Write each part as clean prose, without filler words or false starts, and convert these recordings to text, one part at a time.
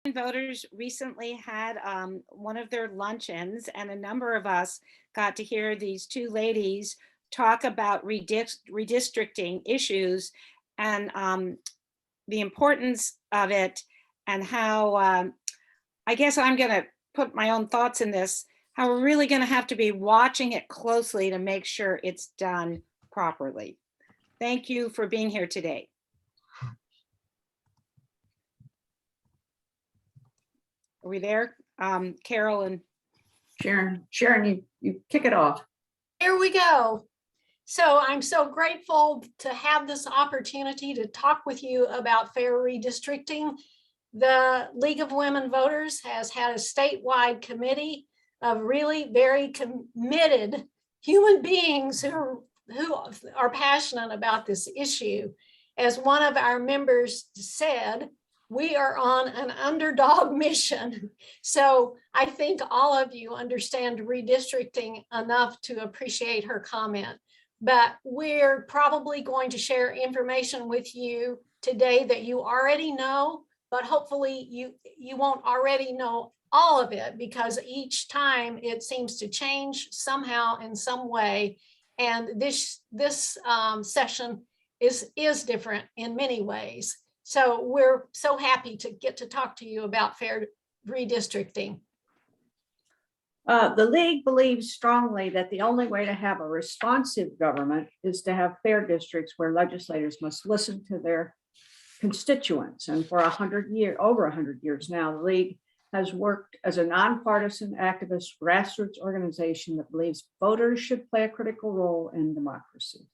Voters recently had one of their luncheons, and a number of us got to hear these two ladies talk about redistricting issues and the importance of it, and how I guess I'm going to put my own thoughts in this, how we're really going to have to be watching it closely to make sure it's done properly. Thank you for being here today. Are we there? Carol and Sharon, you kick it off. Here we go. So I'm so grateful to have this opportunity to talk with you about fair redistricting. The League of Women Voters has had a statewide committee of really very committed human beings who are passionate about this issue. As one of our members said, we are on an underdog mission. So I think all of you understand redistricting enough to appreciate her comment. But we're probably going to share information with you today that you already know, but hopefully you won't already know all of it, because each time it seems to change somehow in some way. And this session is different in many ways. So we're so happy to get to talk to you about fair redistricting. The League believes strongly that the only way to have a responsive government is to have fair districts where legislators must listen to their constituents. And for over 100 years now, the League has worked as a nonpartisan activist grassroots organization that believes voters should play a critical role in democracy.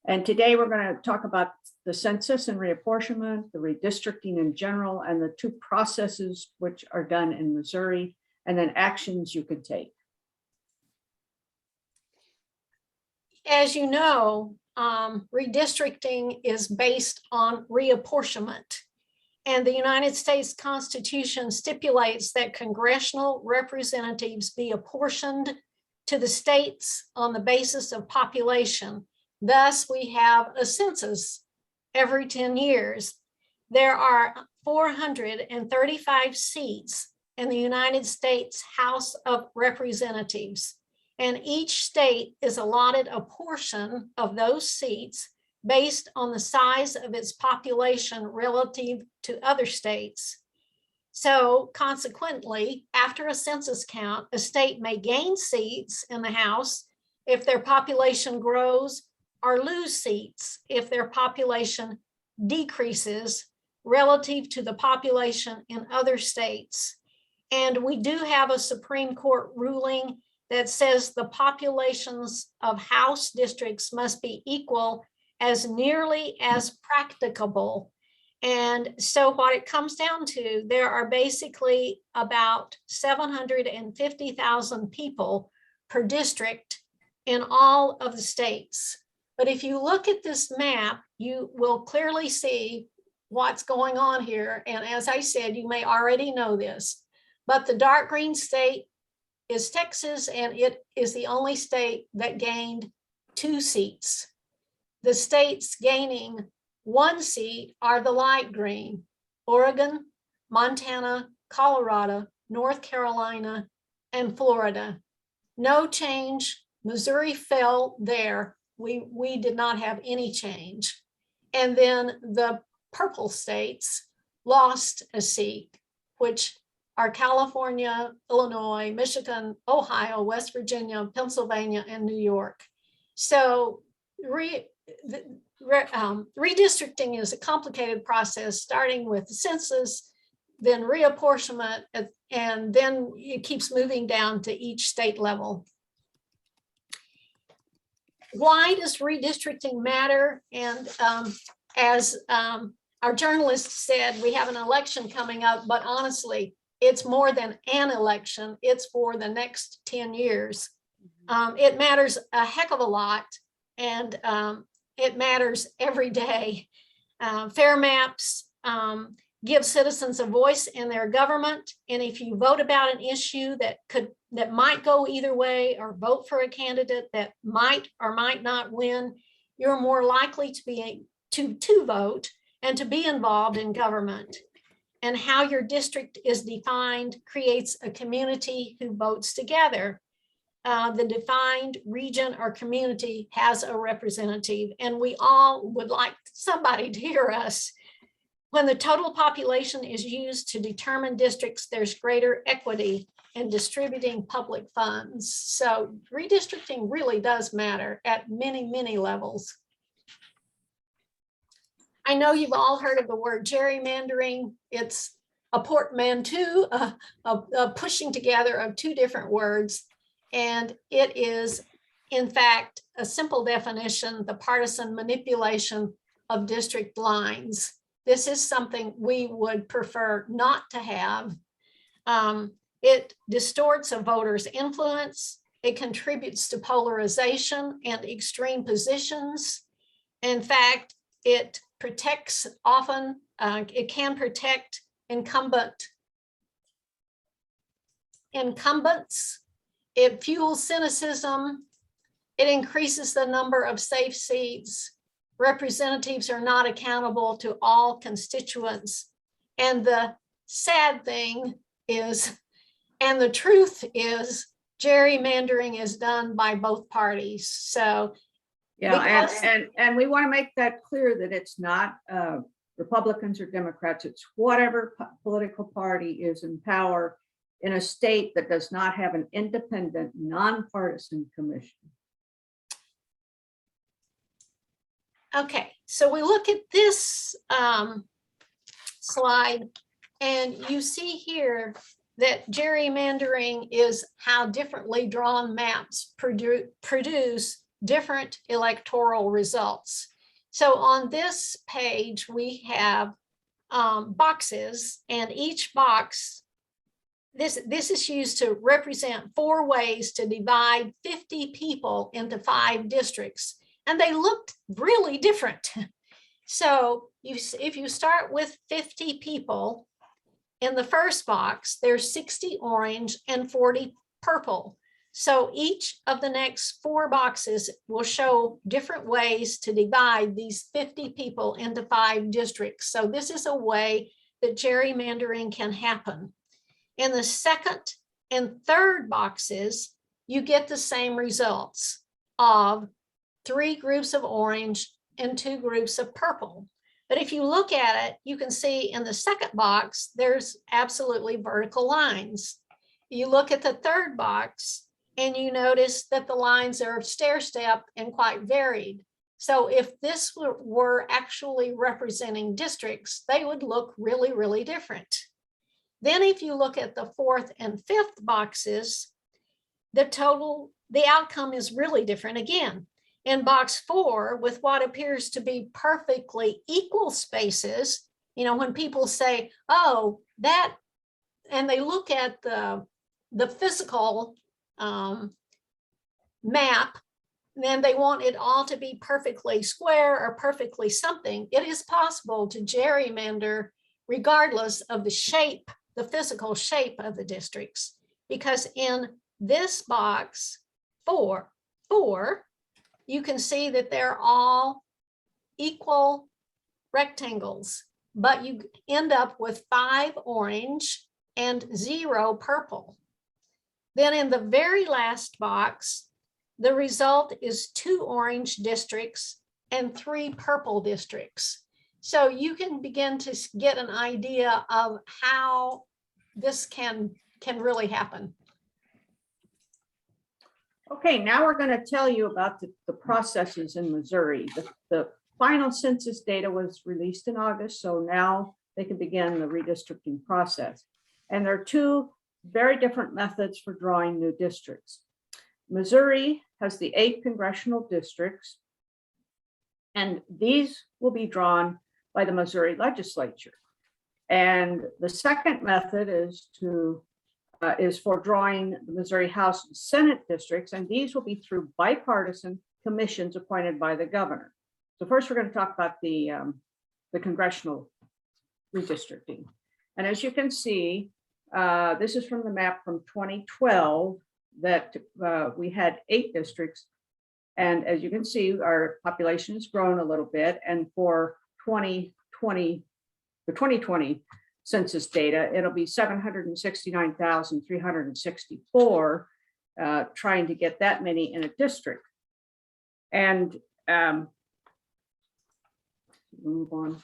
And today we're going to talk about the census and reapportionment, the redistricting in general, and the two processes which are done in Missouri, and then actions you can take. As you know, redistricting is based on reapportionment. And the United States Constitution stipulates that congressional representatives be apportioned to the states on the basis of population. Thus, we have a census every 10 years. There are 435 seats in the United States House of Representatives, and each state is allotted a portion of those seats based on the size of its population relative to other states. So consequently, after a census count, a state may gain seats in the House if their population grows, or lose seats if their population decreases relative to the population in other states. And we do have a Supreme Court ruling that says the populations of House districts must be equal as nearly as practicable. And so what it comes down to, there are basically about 750,000 people per district in all of the states. But if you look at this map, you will clearly see what's going on here. And as I said, you may already know this, but the dark green state is Texas, and it is the only state that gained 2 seats. The states gaining 1 seat are the light green: Oregon, Montana, Colorado, North Carolina, and Florida. No change. Missouri fell there. We did not have any change. And then the purple states lost a seat, which are California, Illinois, Michigan, Ohio, West Virginia, Pennsylvania, and New York. So redistricting is a complicated process, starting with the census, then reapportionment, and then it keeps moving down to each state level. Why does redistricting matter? And as our journalist said, we have an election coming up, but honestly, it's more than an election. It's for the next 10 years. It matters a heck of a lot, and it matters every day. Fair maps give citizens a voice in their government, and if you vote about an issue that might go either way, or vote for a candidate that might or might not win, you're more likely to vote, and to be involved in government. And how your district is defined creates a community who votes together. The defined region or community has a representative, and we all would like somebody to hear us. When the total population is used to determine districts, there's greater equity in distributing public funds. So redistricting really does matter at many, many levels. I know you've all heard of the word gerrymandering. It's a portmanteau, a pushing together of two different words. And it is, in fact, a simple definition, the partisan manipulation of district lines. This is something we would prefer not to have. It distorts a voter's influence. It contributes to polarization and extreme positions. In fact, it protects often, it can protect incumbents. It fuels cynicism. It increases the number of safe seats. Representatives are not accountable to all constituents. And the sad thing is, and the truth is, gerrymandering is done by both parties. So Yeah, because- and we want to make that clear that it's not Republicans or Democrats. It's whatever political party is in power in a state that does not have an independent, nonpartisan commission. Okay, so we look at this slide, and you see here that gerrymandering is how differently drawn maps produce different electoral results. So on this page, we have boxes, and each box, this is used to represent 4 ways to divide 50 people into 5 districts. And they looked really different. So if you start with 50 people, in the first box, there's 60 orange and 40 purple. So each of the next 4 boxes will show different ways to divide these 50 people into 5 districts. So this is a way that gerrymandering can happen. In the second and third boxes, you get the same results of 3 groups of orange and 2 groups of purple. But if you look at it, you can see in the second box, there's absolutely vertical lines. You look at the third box and you notice that the lines are stair-step and quite varied. So if this were actually representing districts, they would look really, really different. Then if you look at the fourth and fifth boxes, the outcome is really different again. In box 4, with what appears to be perfectly equal spaces, you know, when people say, oh, that, and they look at the physical map, then they want it all to be perfectly square or perfectly something. It is possible to gerrymander regardless of the shape, the physical shape of the districts, because in this box 4, you can see that they're all equal rectangles, but you end up with 5 orange and 0 purple. Then in the very last box, the result is 2 orange districts and 3 purple districts. So you can begin to get an idea of how this can really happen. Okay, now we're going to tell you about the processes in Missouri. The final census data was released in August, so now they can begin the redistricting process. And there are 2 very different methods for drawing new districts. Missouri has the 8 congressional districts, and these will be drawn by the Missouri legislature. And the second method is for drawing the Missouri House and Senate districts, and these will be through bipartisan commissions appointed by the governor. So first, we're going to talk about the congressional redistricting. And as you can see, this is from the map from 2012 that we had 8 districts. And as you can see, our population has grown a little bit. And for 2020, 2020 census data, it'll be 769,364, trying to get that many in a district. And move on.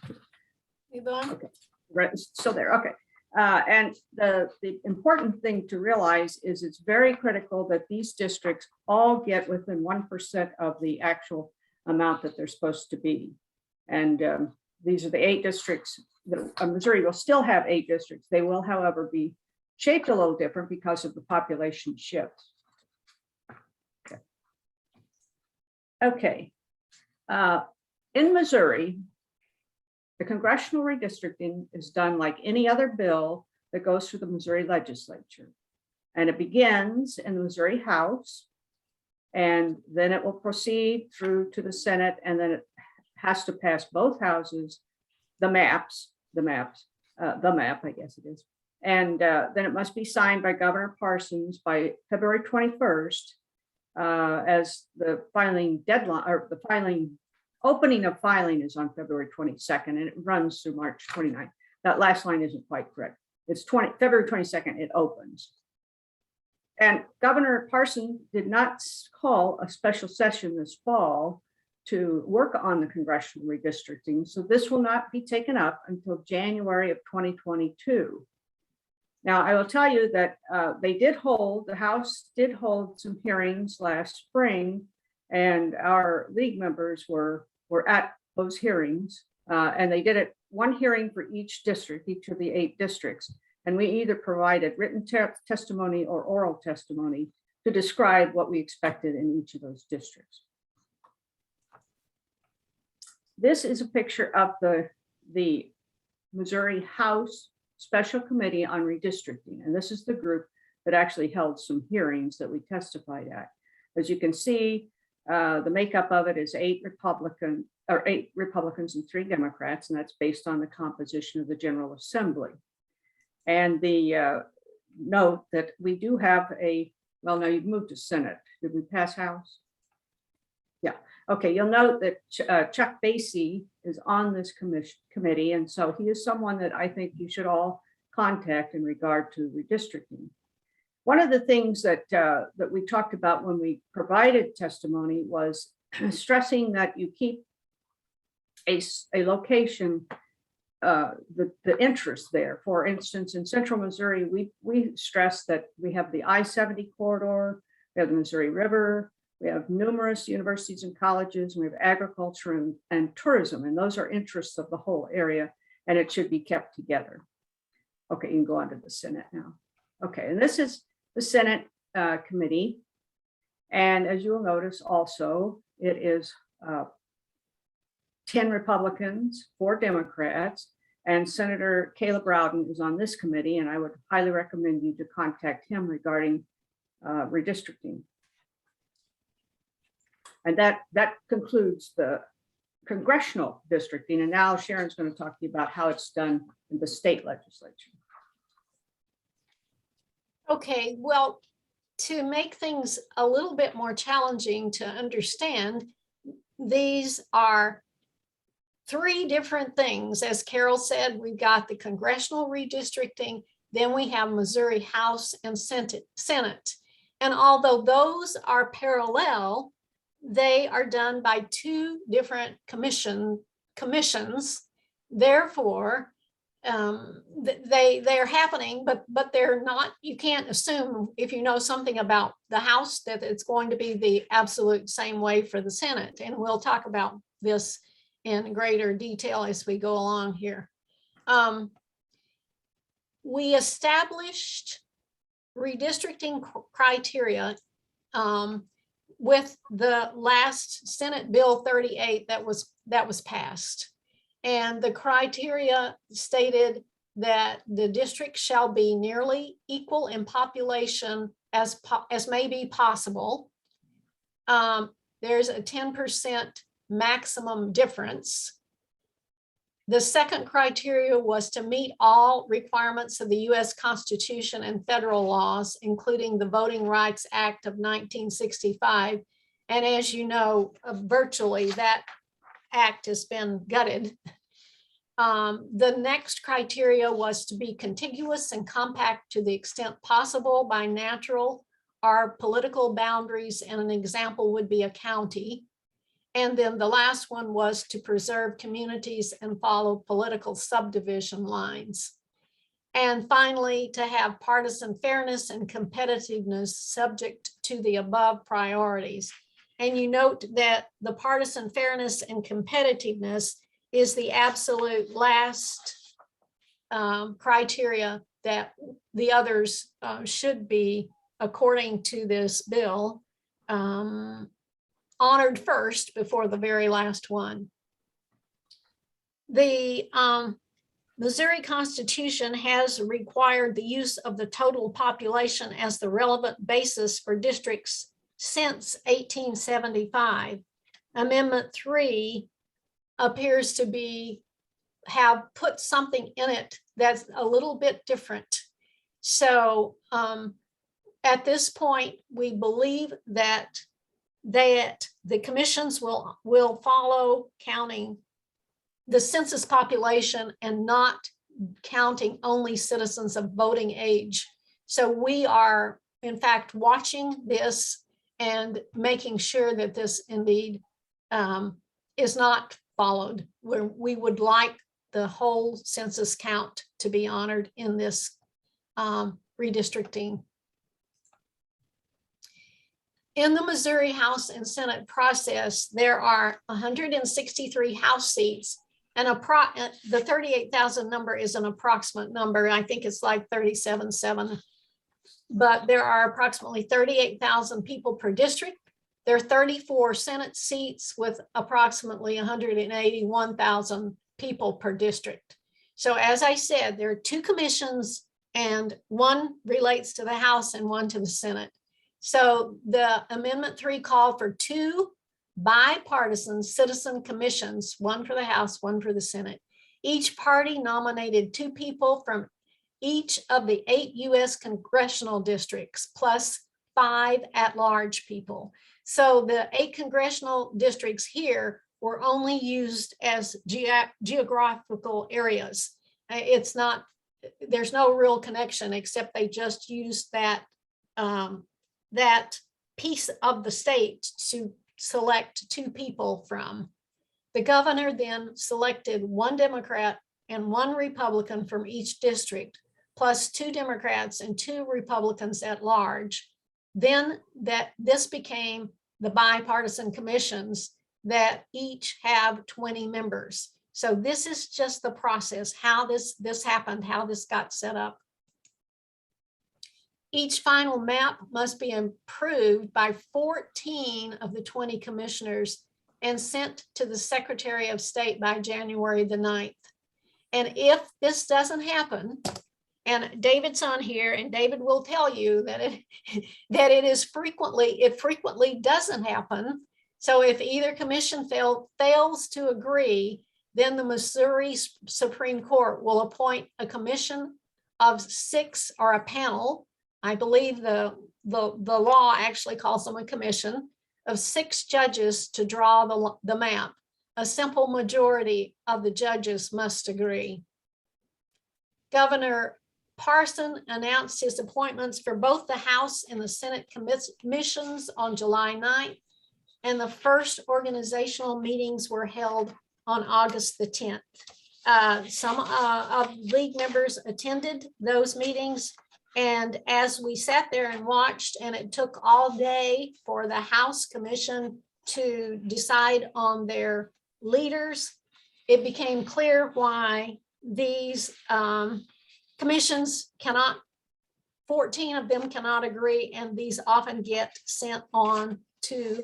Move on. Okay, right, so there, okay. And the important thing to realize is it's very critical that these districts all get within 1% of the actual amount that they're supposed to be. And these are the 8 districts that Missouri will still have 8 districts. They will, however, be shaped a little different because of the population shift. Okay. In Missouri, the congressional redistricting is done like any other bill that goes through the Missouri legislature. And it begins in the Missouri House, and then it will proceed through to the Senate, and then it has to pass both houses, the map, I guess it is. And then it must be signed by Governor Parsons by February 21st, as the filing deadline, or the opening of filing is on February 22nd, and it runs through March 29th. That last line isn't quite correct. It's February 22nd, it opens. And Governor Parsons did not call a special session this fall to work on the congressional redistricting, so this will not be taken up until January of 2022. Now, I will tell you that the House did hold some hearings last spring, and our league members were at those hearings, and they did it one hearing for each district, each of the 8 districts. And we either provided written testimony or oral testimony to describe what we expected in each of those districts. This is a picture of the Missouri House Special Committee on Redistricting. And this is the group that actually held some hearings that we testified at. As you can see, the makeup of it is 8 Republicans and 3 Democrats, and that's based on the composition of the General Assembly. And the note that we do have well, now you've moved to Senate. Did we pass House? Yeah. Okay, you'll note that Chuck Basie is on this committee, and so he is someone that I think you should all contact in regard to redistricting. One of the things that we talked about when we provided testimony was stressing that you keep a location, the interest there. For instance, in Central Missouri, we stress that we have the I-70 corridor, we have the Missouri River, we have numerous universities and colleges, and we have agriculture and tourism, and those are interests of the whole area, and it should be kept together. Okay, you can go on to the Senate now. Okay, and this is the Senate committee, and as you will notice also, it is 10 Republicans, 4 Democrats, and Senator Caleb Rowden is on this committee, and I would highly recommend you to contact him regarding redistricting. And that concludes the congressional districting, and now Sharon's going to talk to you about how it's done in the state legislature. Okay, well, to make things a little bit more challenging to understand, these are 3 different things. As Carol said, we've got the congressional redistricting, then we have Missouri House and Senate. And although those are parallel, they are done by 2 different commissions. Therefore, they're happening, but they're not. You can't assume, if you know something about the House, that it's going to be the absolute same way for the Senate. And we'll talk about this in greater detail as we go along here. We established redistricting criteria with the last Senate Bill 38 that was passed. And the criteria stated that the district shall be nearly equal in population as may be possible. There's a 10% maximum difference. The second criteria was to meet all requirements of the U.S. Constitution and federal laws, including the Voting Rights Act of 1965. And as you know, virtually that act has been gutted. The next criteria was to be contiguous and compact to the extent possible by natural or political boundaries, and an example would be a county. And then the last one was to preserve communities and follow political subdivision lines. And finally, to have partisan fairness and competitiveness subject to the above priorities. And you note that the partisan fairness and competitiveness is the absolute last criteria that the others should be, according to this bill, honored first before the very last one. The Missouri Constitution has required the use of the total population as the relevant basis for districts since 1875. Amendment 3 appears to have put something in it that's a little bit different. So at this point, we believe that the commissions will follow counting the census population and not counting only citizens of voting age. So we are, in fact, watching this and making sure that this indeed is not followed, where we would like the whole census count to be honored in this redistricting. In the Missouri House and Senate process, there are 163 House seats, and the 38,000 number is an approximate number. I think it's like 37,700, but there are approximately 38,000 people per district. There are 34 Senate seats with approximately 181,000 people per district. So as I said, there are 2 commissions, and one relates to the House and one to the Senate. So the Amendment 3 called for 2 bipartisan citizen commissions, one for the House, one for the Senate. Each party nominated 2 people from each of the 8 U.S. congressional districts, plus 5 at-large people. So the 8 congressional districts here were only used as geographical areas. It's not, there's no real connection, except they just used that that piece of the state to select 2 people from. The governor then selected 1 Democrat and 1 Republican from each district, plus 2 Democrats and 2 Republicans at large. Then this became the bipartisan commissions that each have 20 members. So this is just the process, how this happened, how this got set up. Each final map must be approved by 14 of the 20 commissioners and sent to the Secretary of State by January the 9th. And if this doesn't happen, and David's on here, and David will tell you that it frequently doesn't happen. So if either commission fails to agree, then the Missouri Supreme Court will appoint a commission of 6 or a panel. I believe the law actually calls them a commission of 6 judges to draw the map. A simple majority of the judges must agree. Governor Parson announced his appointments for both the House and the Senate commissions on July 9th, and the first organizational meetings were held on August the 10th. Some of league members attended those meetings. And as we sat there and watched, and it took all day for the House Commission to decide on their leaders, it became clear why these commissions 14 of them cannot agree, and these often get sent on to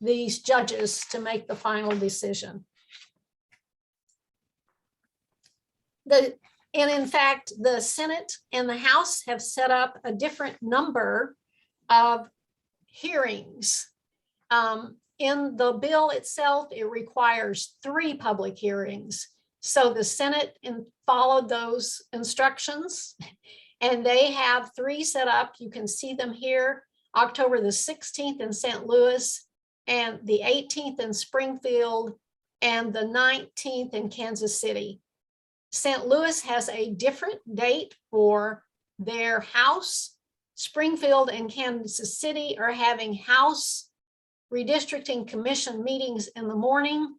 these judges to make the final decision. And in fact, the Senate and the House have set up a different number of hearings. In the bill itself, it requires 3 public hearings. So the Senate followed those instructions, and they have 3 set up. You can see them here: October the 16th in St. Louis, and the 18th in Springfield, and the 19th in Kansas City. St. Louis has a different date for their House. Springfield and Kansas City are having House Redistricting Commission meetings in the morning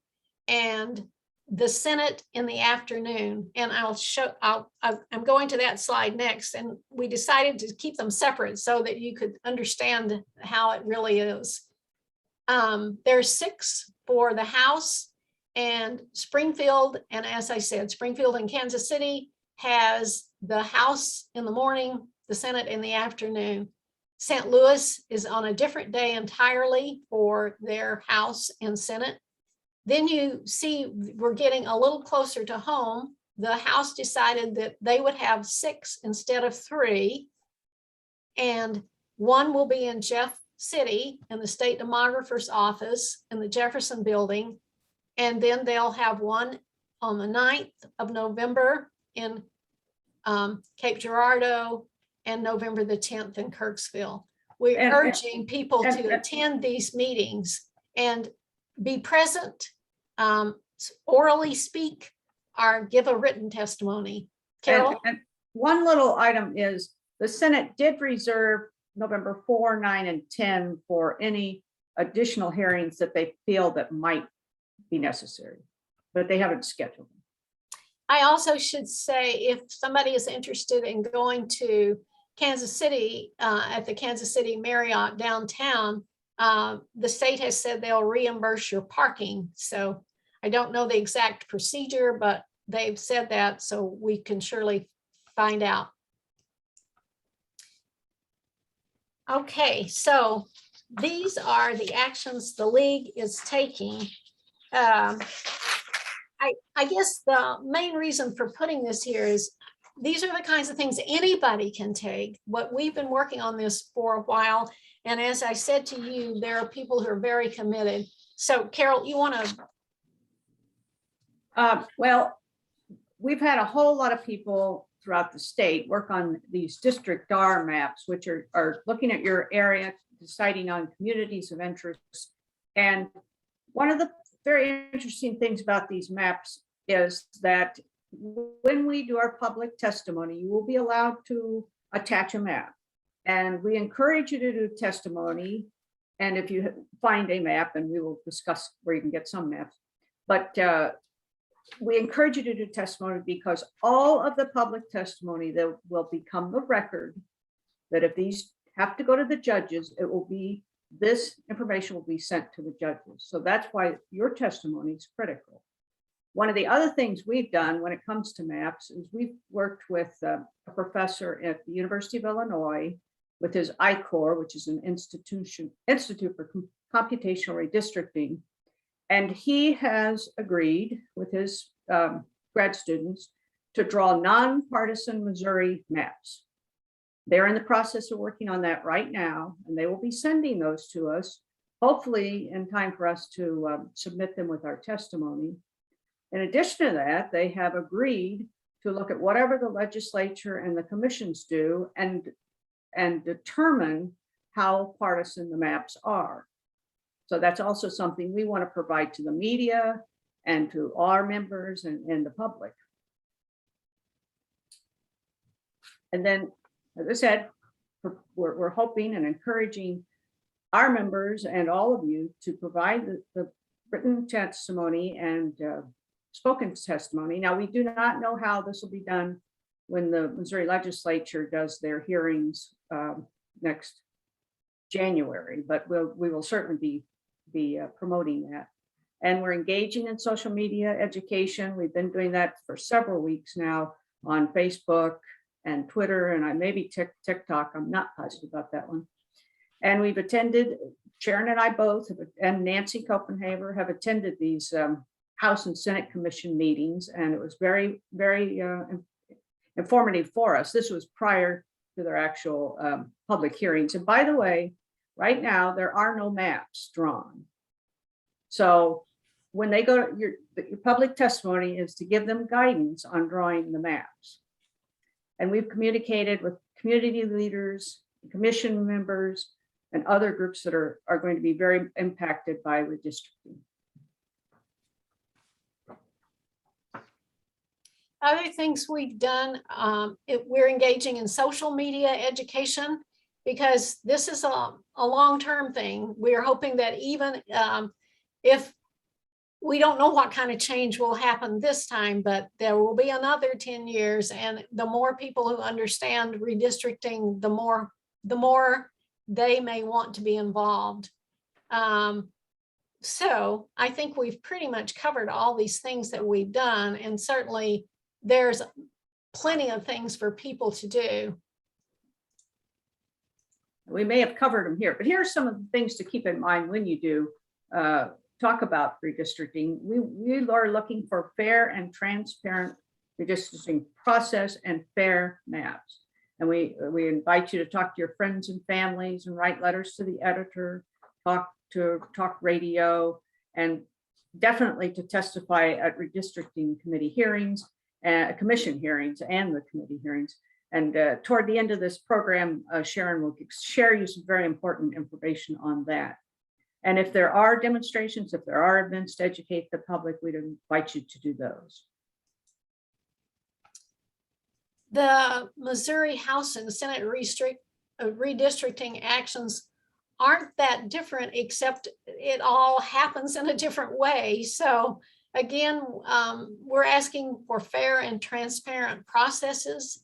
and the Senate in the afternoon. And I'm going to that slide next. And we decided to keep them separate so that you could understand how it really is. There's 6 for the House, and Springfield, and as I said, Springfield and Kansas City has the House in the morning, the Senate in the afternoon. St. Louis is on a different day entirely for their House and Senate. Then you see we're getting a little closer to home. The House decided that they would have 6 instead of 3. And 1 will be in Jeff City in the state demographer's office in the Jefferson building. And then they'll have 1 on the 9th of November in Cape Girardeau and November the 10th in Kirksville. We're urging people to attend these meetings and be present, orally speak, or give a written testimony. Carol? And one little item is the Senate did reserve November 4, 9, and 10 for any additional hearings that they feel that might be necessary, but they haven't scheduled them. I also should say, if somebody is interested in going to Kansas City, at the Kansas City Marriott downtown, the state has said they'll reimburse your parking. So I don't know the exact procedure, but they've said that, so we can surely find out. Okay, so these are the actions the league is taking. I guess the main reason for putting this here is these are the kinds of things anybody can take. What we've been working on this for a while. And as I said to you, there are people who are very committed. So Carol, you want to? Well, we've had a whole lot of people throughout the state work on these district R maps, which are looking at your area, deciding on communities of interest. And one of the very interesting things about these maps is that when we do our public testimony, you will be allowed to attach a map. And we encourage you to do testimony. And if you find a map, and we will discuss where you can get some maps, but we encourage you to do testimony because all of the public testimony that will become the record, that if these have to go to the judges, it will be, this information will be sent to the judges. So that's why your testimony is critical. One of the other things we've done when it comes to maps is we've worked with a professor at the University of Illinois with his ICOR, which is an Institute for Computational Redistricting. And he has agreed with his grad students to draw nonpartisan Missouri maps. They're in the process of working on that right now, and they will be sending those to us, hopefully in time for us to submit them with our testimony. In addition to that, they have agreed to look at whatever the legislature and the commissions do and determine how partisan the maps are. So that's also something we want to provide to the media and to our members and the public. And then, as I said, we're hoping and encouraging our members and all of you to provide the written testimony and spoken testimony. Now, we do not know how this will be done when the Missouri legislature does their hearings next January, but we will certainly be promoting that. And we're engaging in social media education. We've been doing that for several weeks now on Facebook and Twitter, and I maybe TikTok. I'm not positive about that one. And we've attended, Sharon and I both, and Nancy Copenhaver have attended these House and Senate Commission meetings, and it was very, very informative for us. This was prior to their actual public hearings. And by the way, right now, there are no maps drawn. So when they go to your public testimony is to give them guidance on drawing the maps. And we've communicated with community leaders, commission members, and other groups that are going to be very impacted by redistricting. Other things we've done, we're engaging in social media education because this is a long-term thing. We're hoping that even if we don't know what kind of change will happen this time, but there will be another 10 years. And the more people who understand redistricting, the more they may want to be involved. So I think we've pretty much covered all these things that we've done. And certainly there's plenty of things for people to do. We may have covered them here, but here are some of the things to keep in mind when you do talk about redistricting. We are looking for fair and transparent redistricting process and fair maps. And we invite you to talk to your friends and families and write letters to the editor, talk radio, and definitely to testify at redistricting committee hearings, commission hearings, and the committee hearings. And toward the end of this program, Sharon will share you some very important information on that. And if there are demonstrations, if there are events to educate the public, we'd invite you to do those. The Missouri House and Senate redistricting actions aren't that different, except it all happens in a different way. So again, we're asking for fair and transparent processes,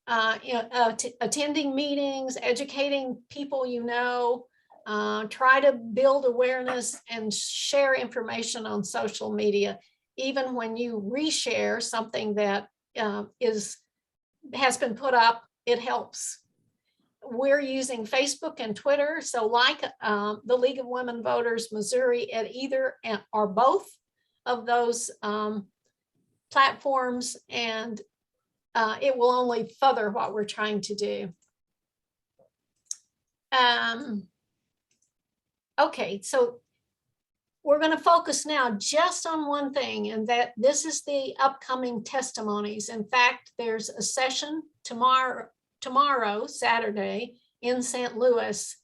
attending meetings, educating people you know, try to build awareness and share information on social media. Even when you reshare something that has been put up, it helps. We're using Facebook and Twitter. So like the League of Women Voters Missouri, at either or both of those platforms, and it will only further what we're trying to do. Okay, so we're going to focus now just on one thing, and that this is the upcoming testimonies. In fact, there's a session tomorrow, Saturday, in St. Louis.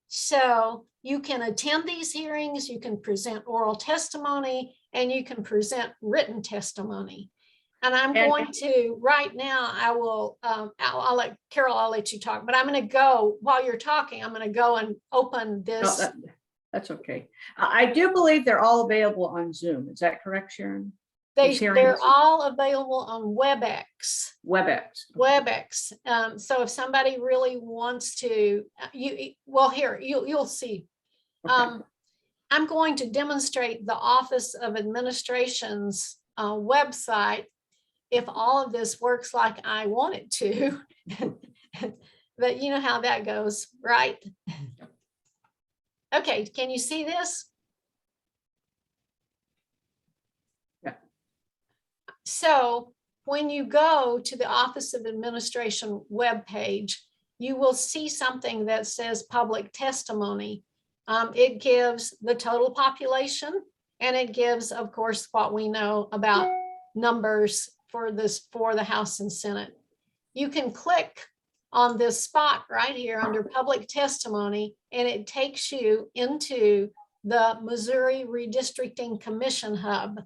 So you can attend these hearings, you can present oral testimony, and you can present written testimony. And I'm going to, right now, I'll let Carol, I'll let you talk, but I'm going to go, while you're talking, I'm going to go and open this. No, that's okay. I do believe they're all available on Zoom. Is that correct, Sharon? They're all available on WebEx. WebEx. So if somebody really wants to, you'll see. Okay. I'm going to demonstrate the Office of Administration's website if all of this works like I want it to. But you know how that goes, right? Okay, can you see this? Yeah. So when you go to the Office of Administration webpage, you will see something that says public testimony. It gives the total population, and it gives, of course, what we know about numbers for the House and Senate. You can click on this spot right here under public testimony, and it takes you into the Missouri Redistricting Commission Hub.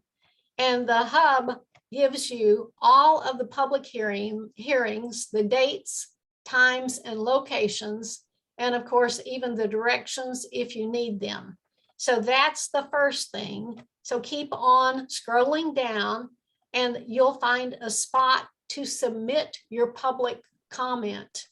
And the hub gives you all of the public hearings, the dates, times, and locations, and of course, even the directions if you need them. So that's the first thing. So keep on scrolling down, and you'll find a spot to submit your public comment.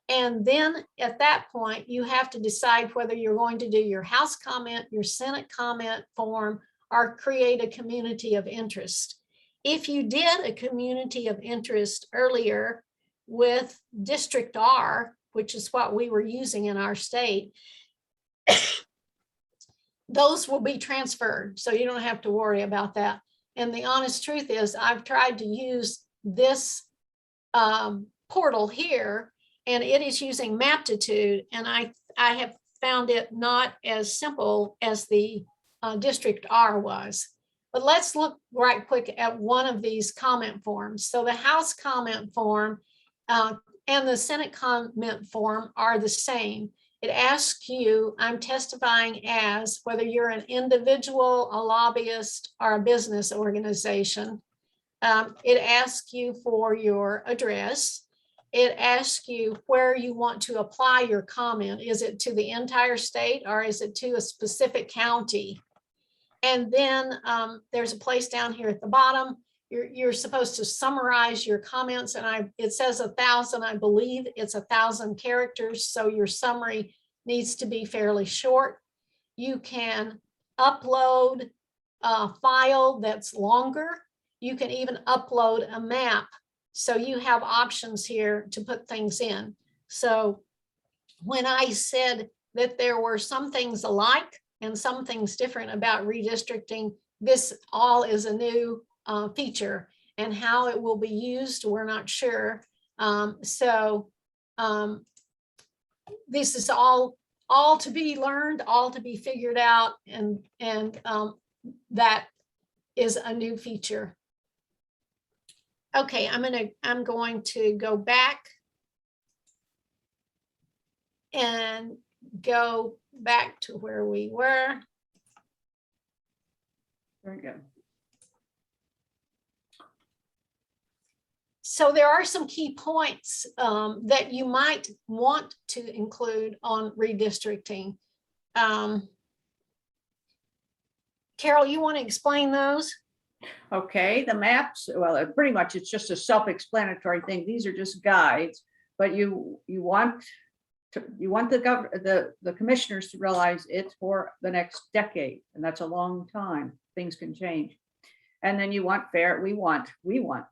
And then at that point, you have to decide whether you're going to do your House comment, your Senate comment form, or create a community of interest. If you did a community of interest earlier with District R, which is what we were using in our state, those will be transferred. So you don't have to worry about that. And the honest truth is, I've tried to use this portal here, and it is using Maptitude, and I have found it not as simple as the District R was. But let's look right quick at one of these comment forms. So the House comment form and the Senate comment form are the same. It asks you, I'm testifying as, whether you're an individual, a lobbyist, or a business organization. It asks you for your address. It asks you where you want to apply your comment. Is it to the entire state or is it to a specific county? And then there's a place down here at the bottom. You're supposed to summarize your comments, and it says 1,000. I believe it's 1,000 characters, so your summary needs to be fairly short. You can upload a file that's longer. You can even upload a map. So you have options here to put things in. So when I said that there were some things alike and some things different about redistricting, this all is a new feature, and how it will be used, we're not sure. This is all to be learned, all to be figured out, and that is a new feature. Okay, I'm going to go back and go back to where we were. Very good. So there are some key points that you might want to include on redistricting. Carol, you want to explain those? Okay, the maps, well, pretty much it's just a self-explanatory thing. These are just guides, but you want the commissioners to realize it's for the next decade, and that's a long time. Things can change. And then you want fair, we want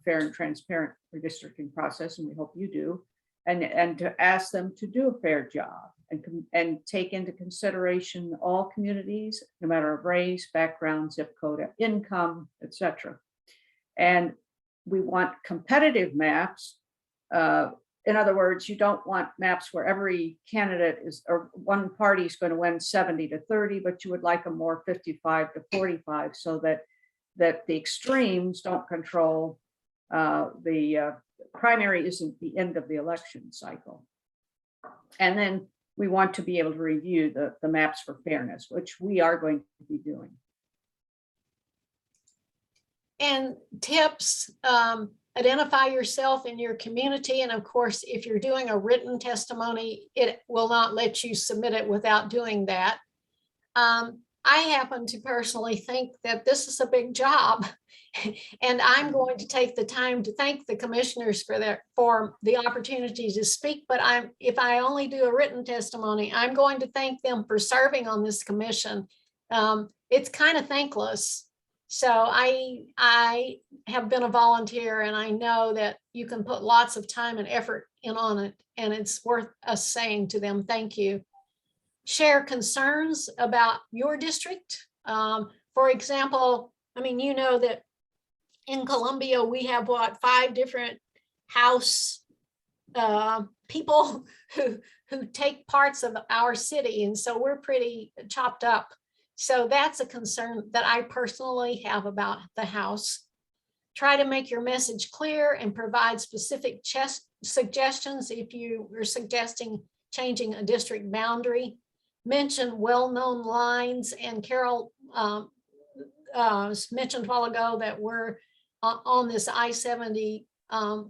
fair and transparent redistricting process, and we hope you do, and to ask them to do a fair job and take into consideration all communities, no matter of race, background, zip code, income, etc. And we want competitive maps. In other words, you don't want maps where every candidate is, or one party is going to win 70-30, but you would like a more 55-45, so that the extremes don't control. The primary isn't the end of the election cycle. And then we want to be able to review the maps for fairness, which we are going to be doing. And tips, identify yourself in your community. And of course, if you're doing a written testimony, it will not let you submit it without doing that. I happen to personally think that this is a big job, and I'm going to take the time to thank the commissioners for the opportunity to speak. But if I only do a written testimony, I'm going to thank them for serving on this commission. It's kind of thankless. So I have been a volunteer, and I know that you can put lots of time and effort in on it, and it's worth us saying to them, thank you. Share concerns about your district. For example, I mean, you know that in Columbia, we have 5 different House people who take parts of our city. And so we're pretty chopped up. So that's a concern that I personally have about the House. Try to make your message clear and provide specific suggestions if you are suggesting changing a district boundary. Mention well-known lines, and Carol mentioned a while ago that we're on this I-70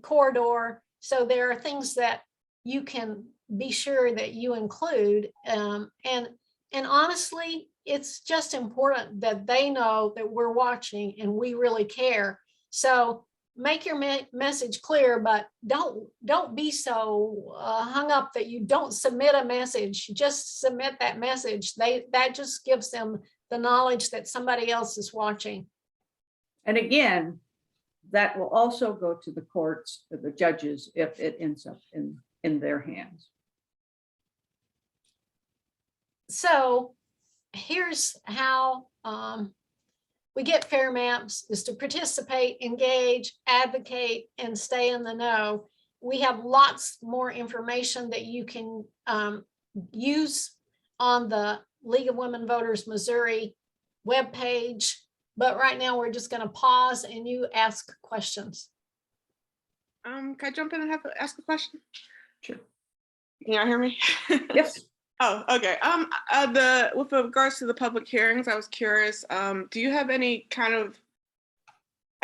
corridor. So there are things that you can be sure that you include. And honestly, it's just important that they know that we're watching and we really care. So make your message clear, but don't be so hung up that you don't submit a message. Just submit that message. That just gives them the knowledge that somebody else is watching. And again, that will also go to the courts, to the judges, if it ends up in their hands. So here's how we get fair maps: is to participate, engage, advocate, and stay in the know. We have lots more information that you can use on the League of Women Voters Missouri webpage. But right now we're just going to pause and you ask questions. Can I jump in and ask a question? Sure. Can y'all hear me? Yes. Oh, okay. With regards to the public hearings, I was curious, do you have any kind of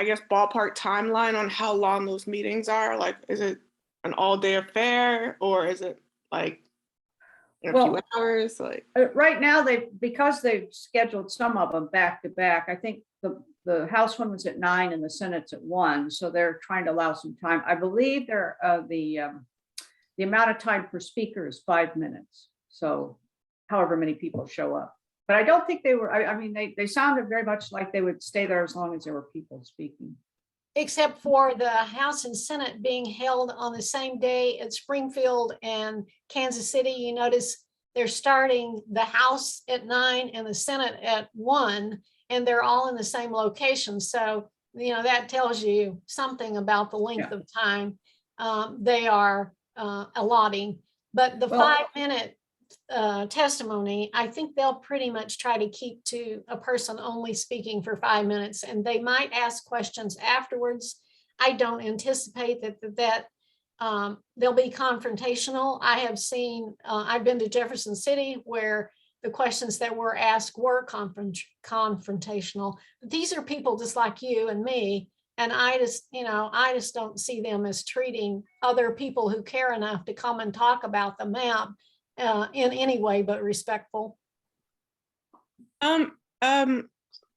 I guess, ballpark timeline on how long those meetings are? Like, is it an all-day affair, or is it like in a few Well, hours? Like, Right now, because they've scheduled some of them back to back, I think the House one was at 9 and the Senate's at 1, so they're trying to allow some time. I believe the amount of time per speaker is 5 minutes, so however many people show up. But I don't think they were, I mean, they sounded very much like they would stay there as long as there were people speaking. Except for the House and Senate being held on the same day at Springfield and Kansas City. You notice they're starting the House at 9 and the Senate at 1, and they're all in the same location. So, you know, that tells you something about the length of time they are allotting. But the Well- 5-minute testimony, I think they'll pretty much try to keep to a person only speaking for 5 minutes, and they might ask questions afterwards. I don't anticipate that they'll be confrontational. I have seen, I've been to Jefferson City where the questions that were asked were confrontational. But these are people just like you and me, and I just don't see them as treating other people who care enough to come and talk about the map in any way but respectful. I had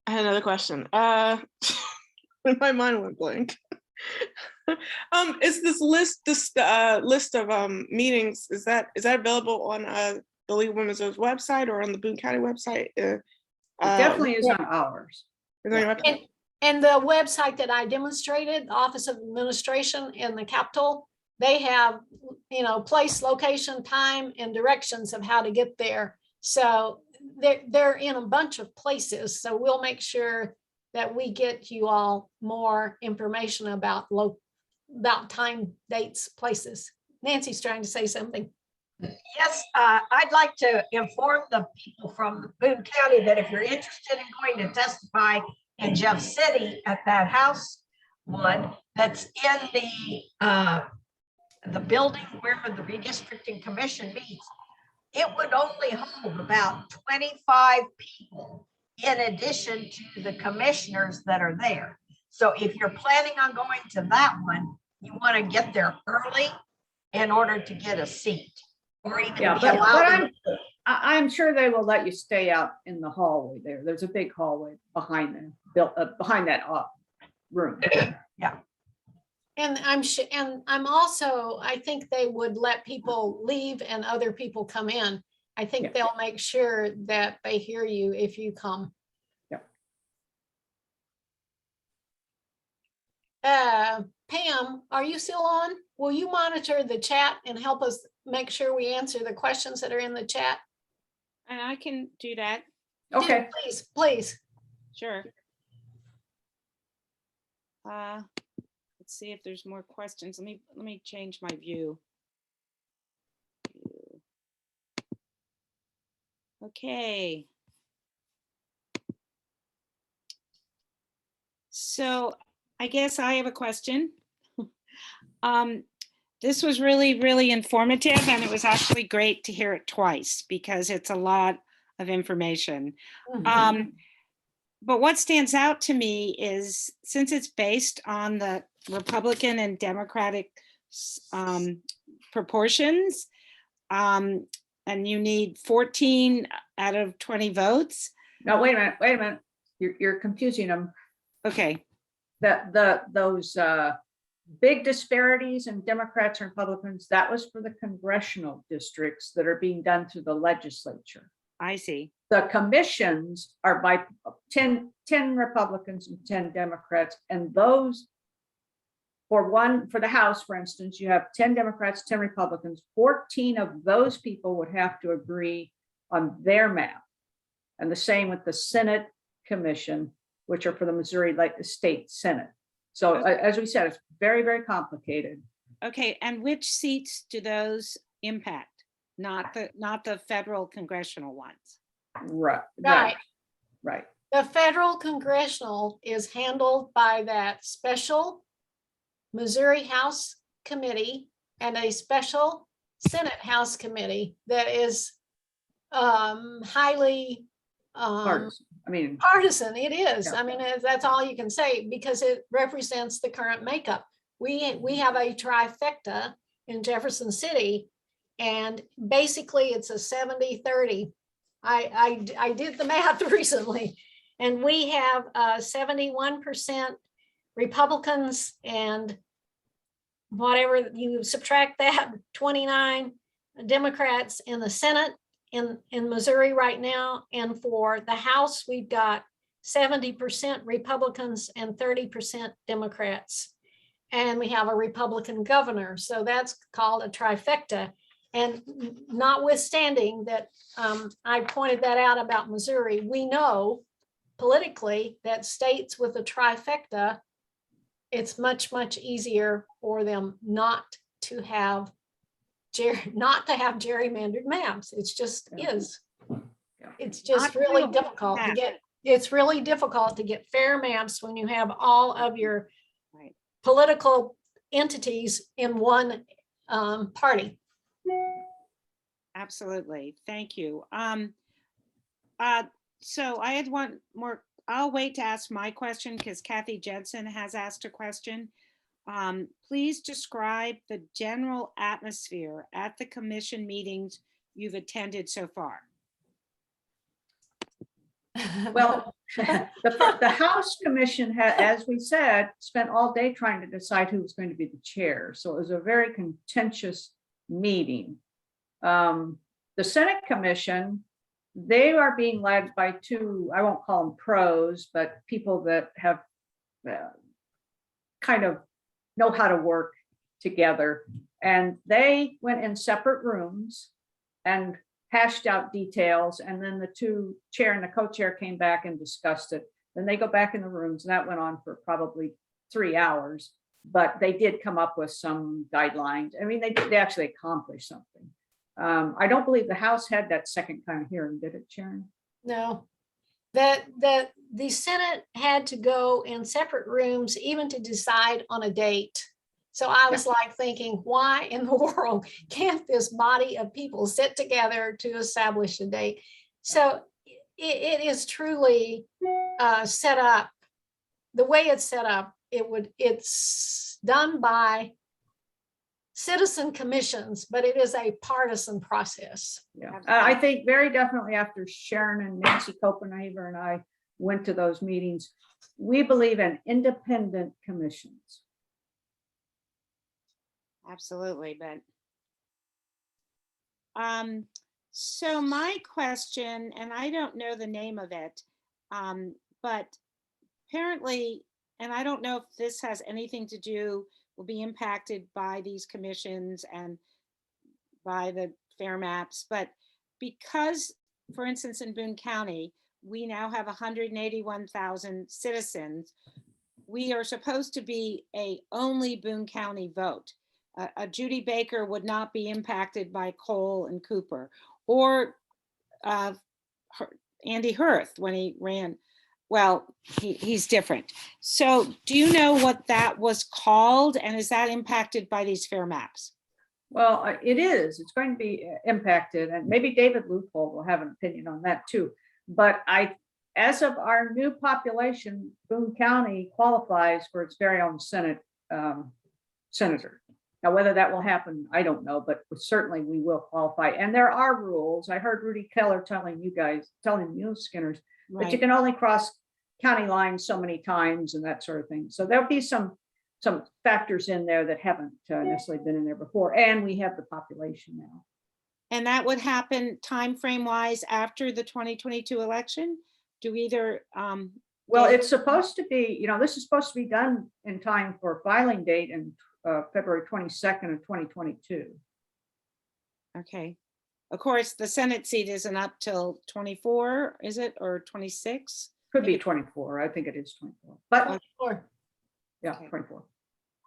another question. My mind went blank. Is this list of meetings, is that available on the League of Women's Voters website or on the Boone County website? It definitely is on ours. Is it on your website? And the website that I demonstrated, the Office of Administration in the Capitol, they have, place, location, time, and directions of how to get there. So they're in a bunch of places. So we'll make sure that we get you all more information about time, dates, places. Nancy's trying to say something. Yes, I'd like to inform the people from Boone County that if you're interested in going to testify in Jeff City at that House one that's in the building where the redistricting commission meets, it would only hold about 25 people in addition to the commissioners that are there. So if you're planning on going to that one, you want to get there early in order to get a seat, or even Yeah, be but allowed. I'm sure they will let you stay out in the hallway there. There's a big hallway behind them, built behind that room. And I think they would let people leave and other people come in. I think Yeah. they'll make sure that they hear you if you come. Pam, are you still on? Will you monitor the chat and help us make sure we answer the questions that are in the chat? And I can do that. Okay, Please. Sure. Let's see if there's more questions. Let me change my view. Okay. So I guess I have a question. This was really, really informative, and it was actually great to hear it twice because it's a lot of information. But what stands out to me is, since it's based on the Republican and Democratic proportions, and you need 14 out of 20 votes. now wait a minute. You're confusing them. Okay, Those big disparities in Democrats and Republicans, that was for the congressional districts that are being done through the legislature. I see. The commissions are by 10 Republicans and 10 Democrats, and those for the House, for instance, you have 10 Democrats, 10 Republicans. 14 of those people would have to agree on their map, and the same with the Senate commission, which are for the Missouri, like the state Senate. So as we said, it's very, very complicated. Okay, and which seats do those impact? Not the federal congressional ones. Right. The federal congressional is handled by that special Missouri House Committee and a special Senate House Committee that is highly Partisan. I mean, partisan. It is. Yeah. I mean, that's all you can say because it represents the current makeup. We have a trifecta in Jefferson City, and basically it's a 70-30. I did the math recently, and we have 71% Republicans, and whatever you subtract that, 29 Democrats in the Senate in Missouri right now. And for the House, we've got 70% Republicans and 30% Democrats. And we have a Republican governor. So that's called a trifecta. And notwithstanding that, I pointed that out about Missouri, we know politically that states with a trifecta, it's much, much easier for them not to have gerrymandered maps. It's just is. It's just Not really true. difficult to Yeah. get. It's really difficult to get fair maps when you have all of your Right. political entities in one party. Absolutely. Thank you. So I had one more. I'll wait to ask my question because Kathy Jensen has asked a question. Please describe the general atmosphere at the commission meetings you've attended so far. well, the House Commission had, as we said, spent all day trying to decide who was going to be the chair. So it was a very contentious meeting. The Senate Commission, they are being led by two, I won't call them pros, but people that have kind of know how to work together. And they went in separate rooms and hashed out details. And then the two chair and the co-chair came back and discussed it. Then they go back in the rooms, and that went on for probably 3 hours. But they did come up with some guidelines. I mean, they actually accomplished something. I don't believe the House had that second kind of hearing, did it, Sharon? No, that the Senate had to go in separate rooms even to decide on a date. So I was like thinking, why in the world can't this body of people sit together to establish a date? So it is truly set up, the way it's set up, it's done by citizen commissions, but it is a partisan process. Yeah, I think very definitely after Sharon and Nancy Copenhaver and I went to those meetings, we believe in independent commissions. Absolutely, but so my question, and I don't know the name of it, but apparently, and I don't know if this has anything to do, will be impacted by these commissions and by the fair maps, but because, for instance, in Boone County, we now have 181,000 citizens, we are supposed to be a only Boone County vote. A Judy Baker would not be impacted by Cole and Cooper, or Andy Hirth when he ran. Well, he's different. So do you know what that was called, and is that impacted by these fair maps? Well, it is. It's going to be impacted, and maybe David Loophole will have an opinion on that too. But as of our new population, Boone County qualifies for its very own Senate senator. Now, whether that will happen, I don't know, but certainly we will qualify. And there are rules. I heard Rudy Keller telling Muleskinners that you can only cross county lines so many times and that sort of thing. So there'll be some factors in there that haven't necessarily been in there before. And we have the population now. And that would happen time frame wise after the 2022 election? Do either well, it's supposed to be, this is supposed to be done in time for filing date in February 22nd of 2022. Okay. Of course, the Senate seat isn't up till 24, is it, or 26? Could be 24. I think it is 24. But yeah, Okay. 24.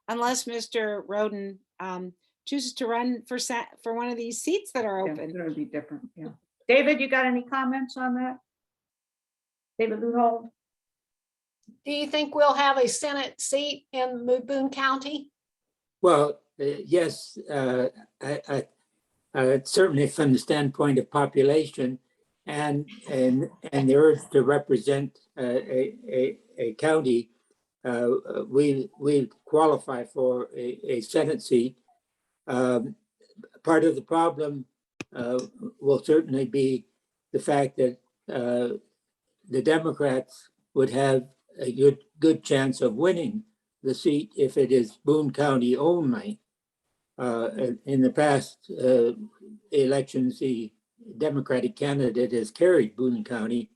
Unless Mr. Roden chooses to run for one of these seats that are Yeah, open. it's going to be different. Yeah. David, you got any comments on that? David Loophole? Do you think we'll have a Senate seat in Boone County? Well, yes, certainly from the standpoint of population, and they're to represent a county. We qualify for a Senate seat. Part of the problem will certainly be the fact that the Democrats would have a good chance of winning the seat if it is Boone County only. In the past elections, the Democratic candidate has carried Boone County,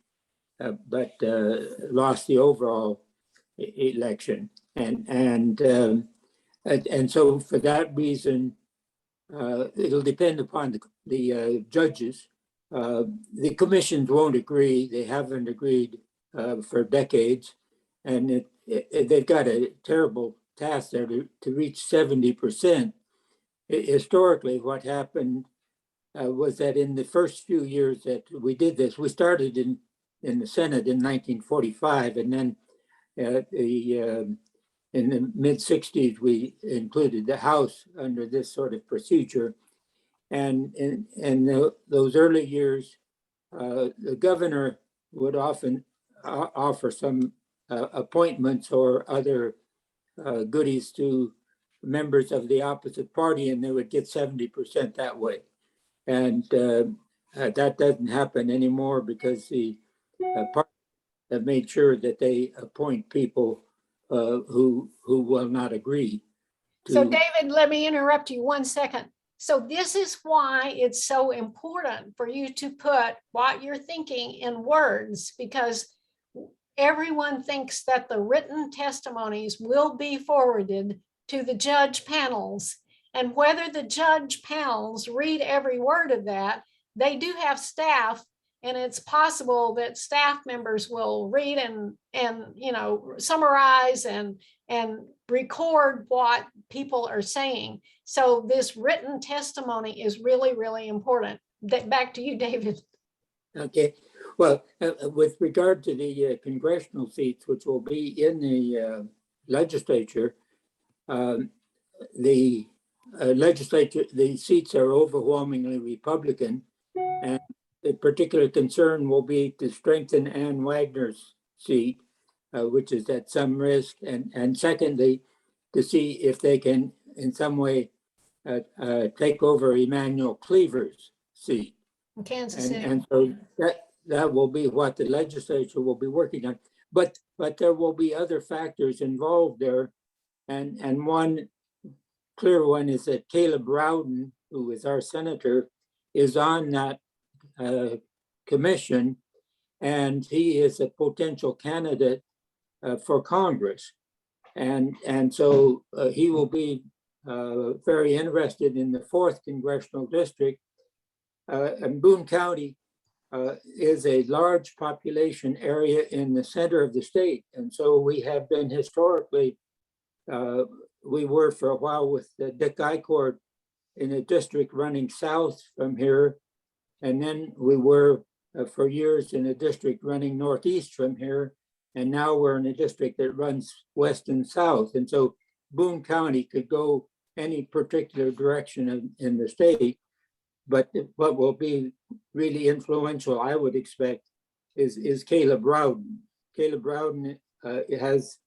but lost the overall election. And so for that reason, it'll depend upon the judges. The commissions won't agree. They haven't agreed for decades. And they've got a terrible task there to reach 70%. Historically, what happened was that in the first few years that we did this, we started in the Senate in 1945, and then in the mid-60s, we included the House under this sort of procedure. And in those early years, the governor would often offer some appointments or other goodies to members of the opposite party, and they would get 70% that way. And that doesn't happen anymore because the party have made sure that they appoint people who will not agree. So David, let me interrupt you 1 second. So this is why it's so important for you to put what you're thinking in words, because everyone thinks that the written testimonies will be forwarded to the judge panels. And whether the judge panels read every word of that, they do have staff, and it's possible that staff members will read and summarize and record what people are saying. So this written testimony is really, really important. Back to you, David. Okay. Well, with regard to the congressional seats, which will be in the legislature, the legislature, the seats are overwhelmingly Republican, and the particular concern will be to strengthen Ann Wagner's seat, which is at some risk, and secondly, to see if they can in some way take over Emmanuel Cleaver's seat. In Kansas City. And so that will be what the legislature will be working on. But there will be other factors involved there. And one clear one is that Caleb Rowden, who is our senator, is on that commission, and he is a potential candidate for Congress. And so he will be very interested in the 4th congressional district. And Boone County is a large population area in the center of the state. And so we have been historically, we were for a while with Dick Icord in a district running south from here. And then we were for years in a district running northeast from here. And now we're in a district that runs west and south. And so Boone County could go any particular direction in the state. But what will be really influential, I would expect, is Caleb Rowden. Caleb Rowden has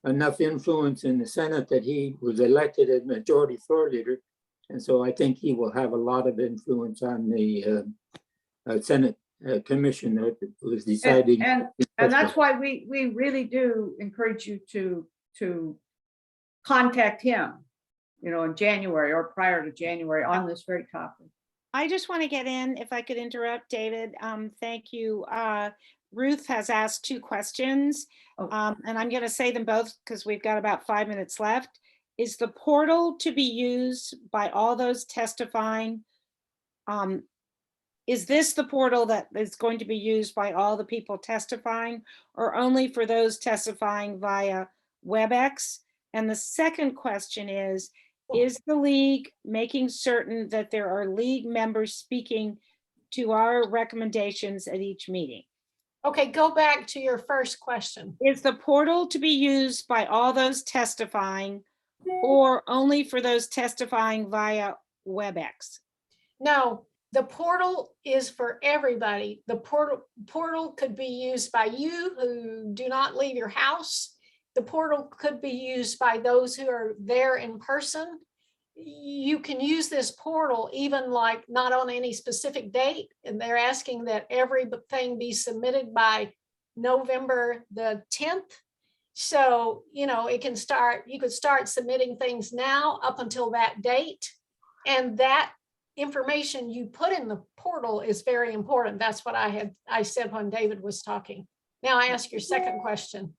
enough influence in the Senate that he was elected as majority floor leader. And so I think he will have a lot of influence on the Senate commission that was deciding. And that's why we really do encourage you to contact him, in January or prior to January on this very topic. I just want to get in, if I could interrupt, David. Thank you. Ruth has asked 2 questions, and I'm going to say them both because we've got about 5 minutes left. Is the portal to be used by all those testifying? Is this the portal that is going to be used by all the people testifying, or only for those testifying via WebEx? And the second question is the league making certain that there are league members speaking to our recommendations at each meeting? Okay, go back to your first question. Is the portal to be used by all those testifying or only for those testifying via WebEx? No, The portal is for everybody. The portal could be used by you who do not leave your house. The portal could be used by those who are there in person. You can use this portal even like not on any specific date. And they're asking that everything be submitted by November the 10th. So, you know, you could start submitting things now up until that date. And that information you put in the portal is very important. That's what I said when David was talking. Now I ask your second question.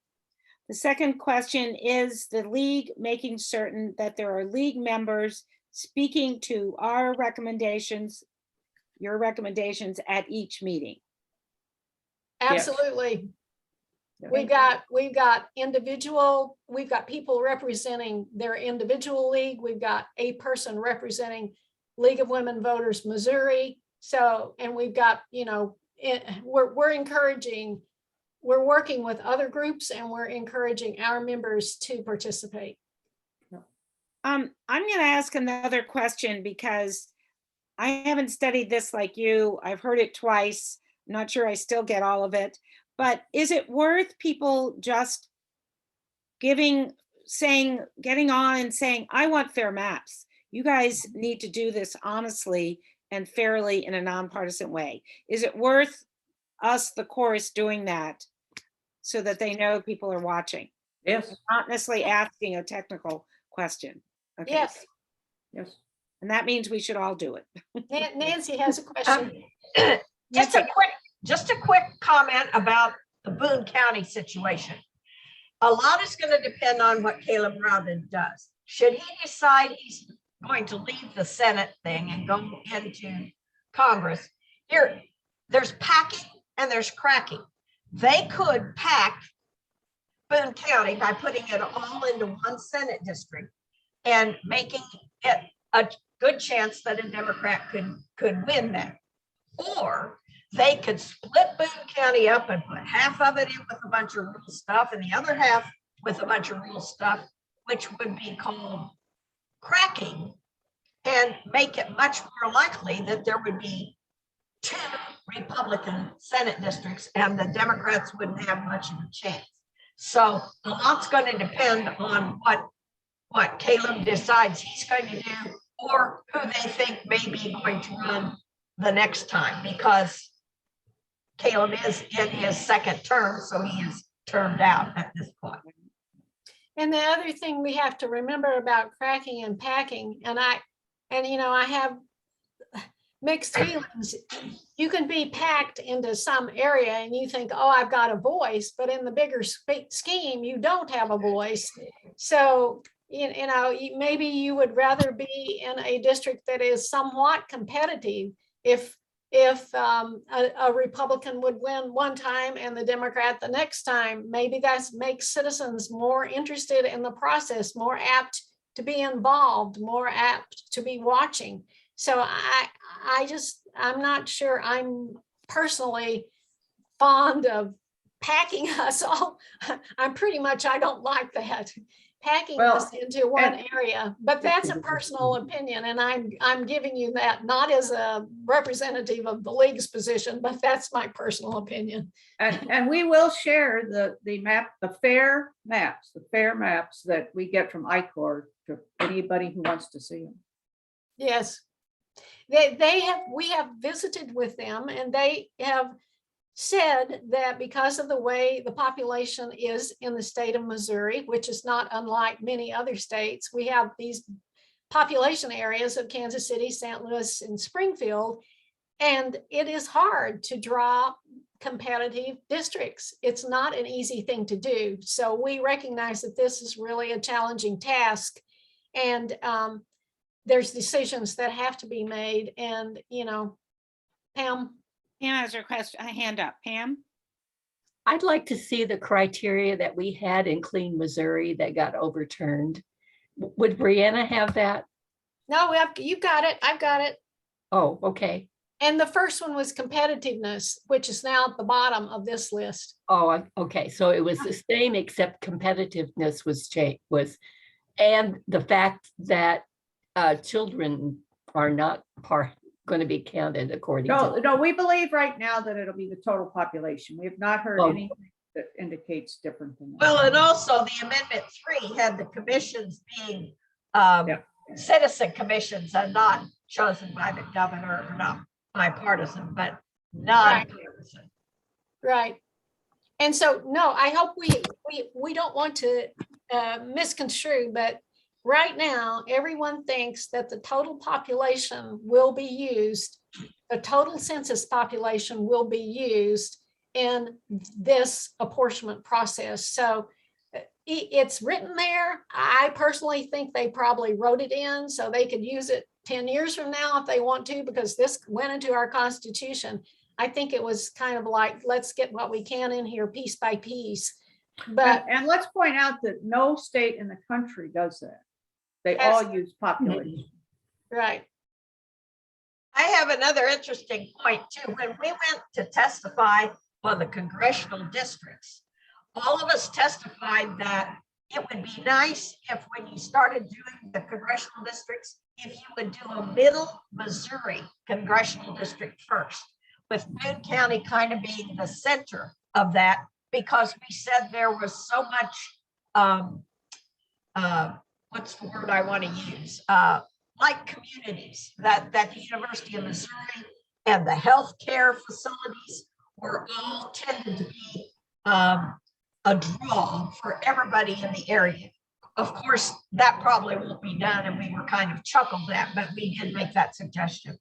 The second question is the league making certain that there are league members speaking to our recommendations, your recommendations at each meeting. Yes. Absolutely. Yeah. We've got people representing their individual league. We've got a person representing League of Women Voters Missouri. So, and we've got, you know, we're working with other groups and we're encouraging our members to participate. I'm going to ask another question because I haven't studied this like you. I've heard it twice. I'm not sure I still get all of it, but is it worth people just getting on and saying, I want fair maps. You guys need to do this honestly and fairly in a nonpartisan way. Is it worth us, the chorus, doing that so that they know people are watching? Yes, Not necessarily asking a technical question. Okay. Yes, yes. And that means we should all do it. Nancy has a question. Just a quick comment about the Boone County situation. A lot is going to depend on what Caleb Rowden does. Should he decide he's going to leave the Senate thing and go into Congress, there's packing and there's cracking. They could pack Boone County by putting it all into one Senate district and making it a good chance that a Democrat could win that. Or they could split Boone County up and put half of it in with a bunch of rural stuff and the other half with a bunch of rural stuff, which would be called cracking, and make it much more likely that there would be 2 Republican Senate districts and the Democrats wouldn't have much of a chance. So a lot's going to depend on what Caleb decides he's going to do or who they think may be going to run the next time, because Caleb is in his second term, so he is termed out at this point. And the other thing we have to remember about cracking and packing, and you know, I have mixed feelings. You can be packed into some area and you think, oh, I've got a voice, but in the bigger scheme, you don't have a voice. So, you know, maybe you would rather be in a district that is somewhat competitive. If a Republican would win one time and the Democrat the next time, maybe that makes citizens more interested in the process, more apt to be involved, more apt to be watching. So I'm not sure I'm personally fond of packing us all. I don't like that. Packing us into one area, but that's a personal opinion, and I'm giving you that not as a representative of the league's position, but that's my personal opinion. And we will share the fair maps that we get from ICOR to anybody who wants to see them. Yes, we have visited with them, and they have said that because of the way the population is in the state of Missouri, which is not unlike many other states, we have these population areas of Kansas City, St. Louis, and Springfield, and it is hard to draw competitive districts. It's not an easy thing to do. So we recognize that this is really a challenging task, and there's decisions that have to be made. And, you know, Pam has a question, a hand up. Pam? I'd like to see the criteria that we had in Clean Missouri that got overturned. Would Brianna have that? No, you've got it. I've got it. Oh, okay. And the first one was competitiveness, which is now at the bottom of this list. Oh, okay. So it was the same, except competitiveness was, and the fact that children are not going to be counted according No, to. no, we believe right now that it'll be the total population. We have not heard Oh. anything that indicates different than that. Well, and also the Amendment 3 had the commissions being Yeah. citizen commissions and not chosen by the governor, or not bipartisan, but non-partisan. Right. And so, no, I hope we don't want to misconstrue, but right now, everyone thinks that the total population will be used, the total census population will be used in this apportionment process. So it's written there. I personally think they probably wrote it in so they could use it 10 years from now if they want to, because this went into our Constitution. I think it was kind of like, let's get what we can in here piece by piece. But And let's point out that no state in the country does that. They all use population. right. I have another interesting point too. When we went to testify on the congressional districts, all of us testified that it would be nice if when you started doing the congressional districts, if you would do a middle Missouri congressional district first, with Boone County kind of being the center of that, because we said there was so much, what's the word I want to use? Like communities that the University of Missouri and the healthcare facilities were all tended to be a draw for everybody in the area. Of course, that probably won't be done, and we were kind of chuckled at, but we did make that suggestion.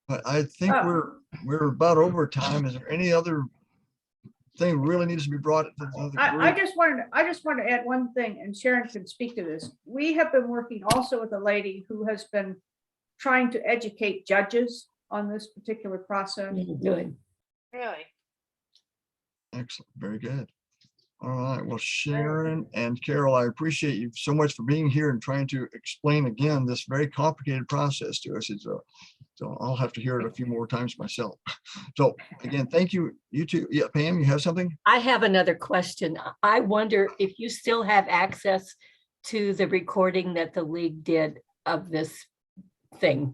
But I think we're about over time. Is there any other thing really needs to be brought to the I group? just wanted to add one thing, and Sharon can speak to this. We have been working also with a lady who has been trying to educate judges on this particular process. Good. Really? Excellent, very good. All right, well, Sharon and Carol, I appreciate you so much for being here and trying to explain again this very complicated process to us. So I'll have to hear it a few more times myself. So again, thank you. You too. Yeah, Pam, you have something? I have another question. I wonder if you still have access to the recording that the league did of this thing,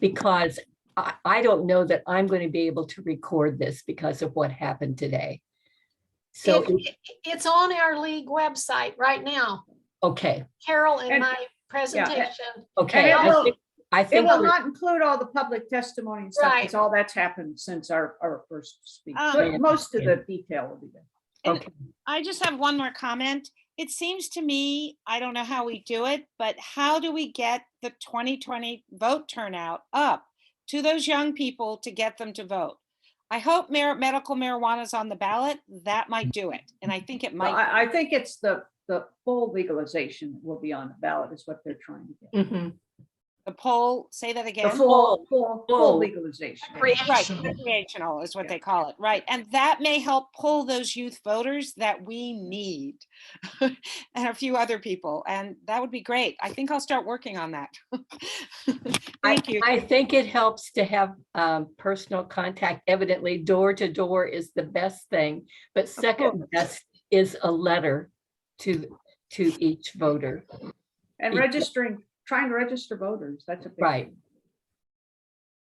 because I don't know that I'm going to be able to record this because of what happened today. So, It's on our league website right now. okay, Carol and And- my presentation. okay. And it will- I It think will we're- not include all the public testimony and stuff, Right. because all that's happened since our first speech. Um, But most of the detail will be there. okay. I just have one more comment. It seems to me, I don't know how we do it, but how do we get the 2020 vote turnout up to those young people to get them to vote? I hope medical marijuana is on the ballot. That might do it. And I think it Well, might. I think it's the full legalization will be on the ballot is what they're trying to get. Mhm. The poll, say that The again. full legalization. Right, Recreational. recreational is what Yeah. they call it, right? And that may help pull those youth voters that we need and a few other people, and that would be great. I think I'll start working on that. Thank you. I think it helps to have personal contact. Evidently, door to door is the best thing, but second best is a letter to each voter. And trying to register voters, that's a big. Right. thing.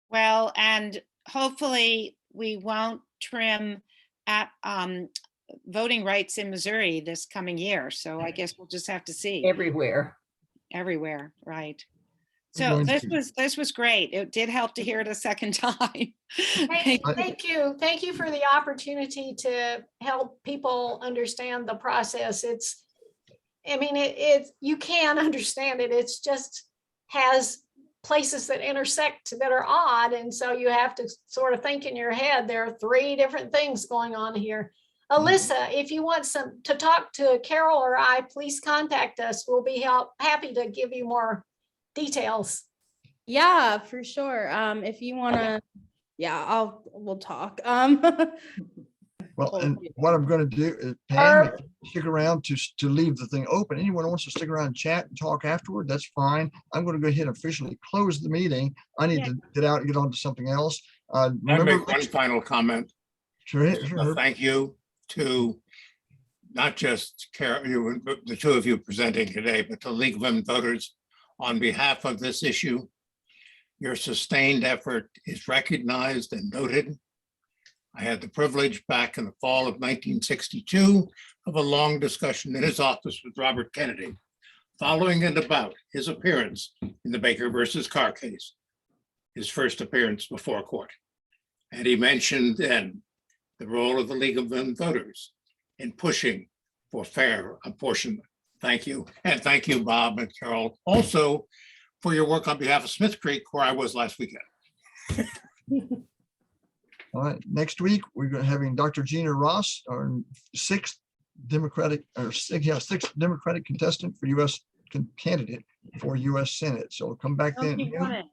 Well, and hopefully we won't trim at voting rights in Missouri this coming year. So I guess we'll just have to see Everywhere. everywhere, right? We're So going this was great. It did help to hear it a second time. Thank you. Thank you for the opportunity to help people understand the process. You can understand it. It's just has places that intersect that are odd. And so you have to sort of think in your head, there are 3 different things going on here. Alyssa, if you want to talk to Carol or I, please contact us. We'll be happy to give you more details. Yeah, for sure. If you wanna, yeah, we'll talk. Well, and what I'm going to do is, Pam, if you stick around to leave the thing open. Anyone who wants to stick around and chat and talk afterward, that's fine. I'm going to go ahead and officially close the meeting. I need to get out and get on to something else. I Remember, make one final comment. sure, A sure. Thank you to not just the 2 of you presenting today, but the League of Women Voters on behalf of this issue. Your sustained effort is recognized and noted. I had the privilege back in the fall of 1962 of a long discussion in his office with Robert Kennedy, following and about his appearance in the Baker versus Carr case, his first appearance before court. And he mentioned then the role of the League of Women Voters in pushing for fair apportionment. Thank you. And thank you, Bob and Carol, also for your work on behalf of Smith Creek, where I was last weekend. All right, next week, we're going to having Dr. Gina Ross, our sixth Democratic contestant for U.S. candidate for U.S. Senate. So we'll come back Oh, then. you won it.